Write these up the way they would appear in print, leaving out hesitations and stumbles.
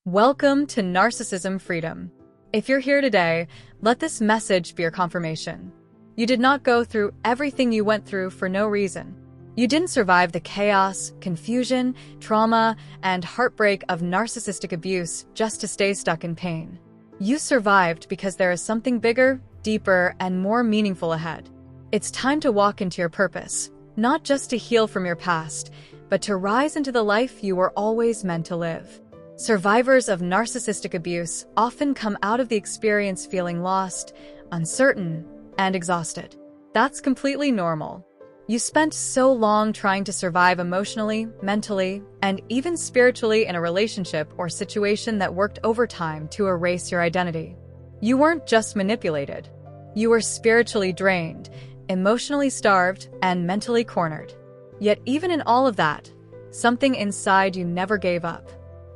Welcome to Narcissism Freedom. If you're here today, let this message be your confirmation. You did not go through everything you went through for no reason. You didn't survive the chaos, confusion, trauma, and heartbreak of narcissistic abuse just to stay stuck in pain. You survived because there is something bigger, deeper, and more meaningful ahead. It's time to walk into your purpose, not just to heal from your past, but to rise into the life you were always meant to live. Survivors of narcissistic abuse often come out of the experience feeling lost, uncertain, and exhausted. That's completely normal. You spent so long trying to survive emotionally, mentally, and even spiritually in a relationship or situation that worked overtime to erase your identity. You weren't just manipulated. You were spiritually drained, emotionally starved, and mentally cornered. Yet even in all of that, something inside you never gave up.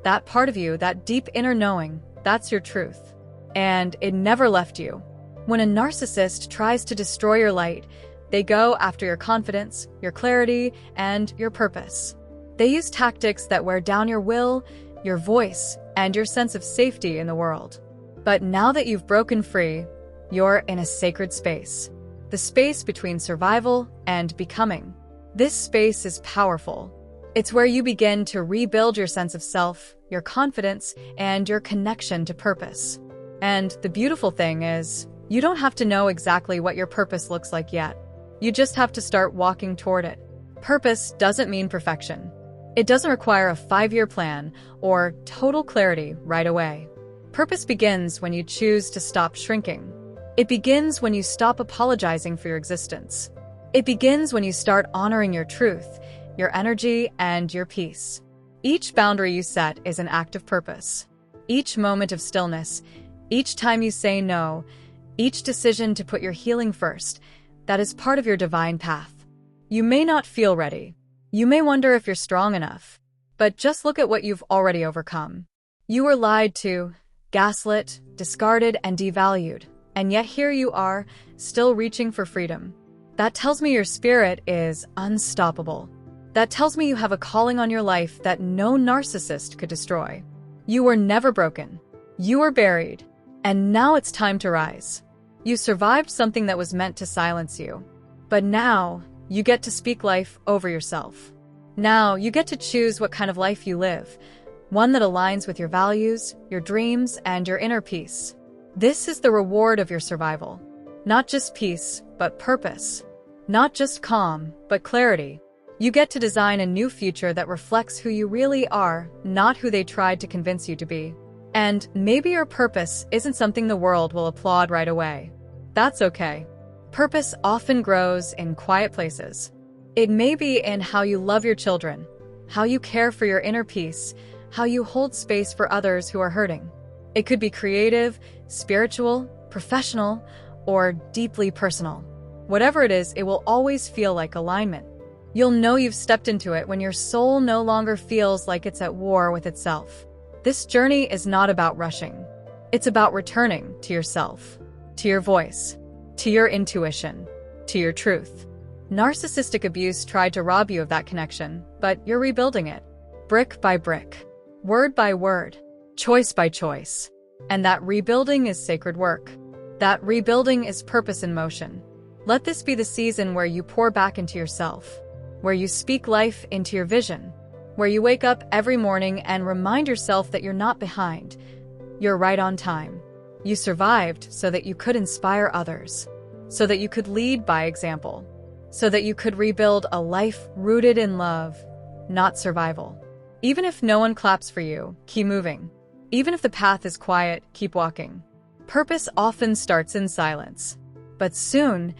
That part of you, that deep inner knowing, that's your truth. And it never left you. When a narcissist tries to destroy your light, they go after your confidence, your clarity, and your purpose. They use tactics that wear down your will, your voice, and your sense of safety in the world. But now that you've broken free, you're in a sacred space. The space between survival and becoming. This space is powerful. It's where you begin to rebuild your sense of self, your confidence, and your connection to purpose. And the beautiful thing is, you don't have to know exactly what your purpose looks like yet. You just have to start walking toward it. Purpose doesn't mean perfection. It doesn't require a 5-year plan or total clarity right away. Purpose begins when you choose to stop shrinking. It begins when you stop apologizing for your existence. It begins when you start honoring your truth, your energy, and your peace. Each boundary you set is an act of purpose. Each moment of stillness, each time you say no, each decision to put your healing first, that is part of your divine path. You may not feel ready. You may wonder if you're strong enough. But just look at what you've already overcome. You were lied to, gaslit, discarded, and devalued. And yet here you are, still reaching for freedom. That tells me your spirit is unstoppable. That tells me you have a calling on your life that no narcissist could destroy. You were never broken. You were buried. And now it's time to rise. You survived something that was meant to silence you. But now, you get to speak life over yourself. Now, you get to choose what kind of life you live. One that aligns with your values, your dreams, and your inner peace. This is the reward of your survival. Not just peace, but purpose. Not just calm, but clarity. You get to design a new future that reflects who you really are, not who they tried to convince you to be. And maybe your purpose isn't something the world will applaud right away. That's okay. Purpose often grows in quiet places. It may be in how you love your children, how you care for your inner peace, how you hold space for others who are hurting. It could be creative, spiritual, professional, or deeply personal. Whatever it is, it will always feel like alignment. You'll know you've stepped into it when your soul no longer feels like it's at war with itself. This journey is not about rushing. It's about returning to yourself, to your voice, to your intuition, to your truth. Narcissistic abuse tried to rob you of that connection, but you're rebuilding it. Brick by brick, word by word, choice by choice. And that rebuilding is sacred work. That rebuilding is purpose in motion. Let this be the season where you pour back into yourself, where you speak life into your vision, where you wake up every morning and remind yourself that you're not behind. You're right on time. You survived so that you could inspire others, so that you could lead by example, so that you could rebuild a life rooted in love, not survival. Even if no one claps for you, keep moving. Even if the path is quiet, keep walking. Purpose often starts in silence, but soon,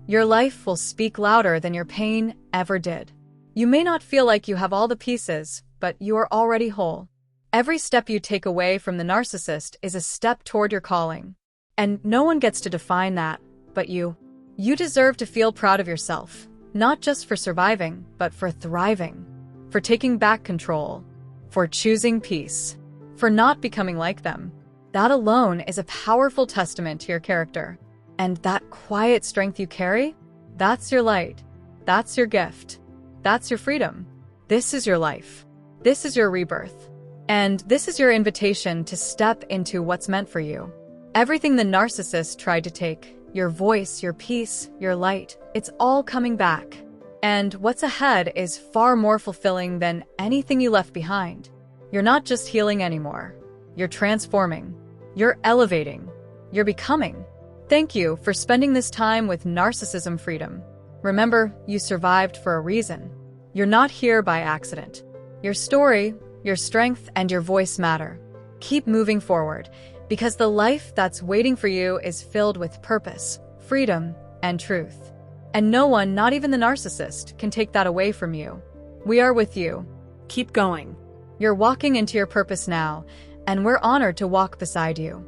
your life will speak louder than your pain ever did. You may not feel like you have all the pieces, but you are already whole. Every step you take away from the narcissist is a step toward your calling. And no one gets to define that, but you. You deserve to feel proud of yourself, not just for surviving, but for thriving, for taking back control, for choosing peace, for not becoming like them. That alone is a powerful testament to your character. And that quiet strength you carry, that's your light. That's your gift. That's your freedom. This is your life. This is your rebirth. And this is your invitation to step into what's meant for you. Everything the narcissist tried to take, your voice, your peace, your light, it's all coming back. And what's ahead is far more fulfilling than anything you left behind. You're not just healing anymore. You're transforming. You're elevating. You're becoming. Thank you for spending this time with Narcissism Freedom. Remember, you survived for a reason. You're not here by accident. Your story, your strength, and your voice matter. Keep moving forward, because the life that's waiting for you is filled with purpose, freedom, and truth. And no one, not even the narcissist, can take that away from you. We are with you. Keep going. You're walking into your purpose now, and we're honored to walk beside you.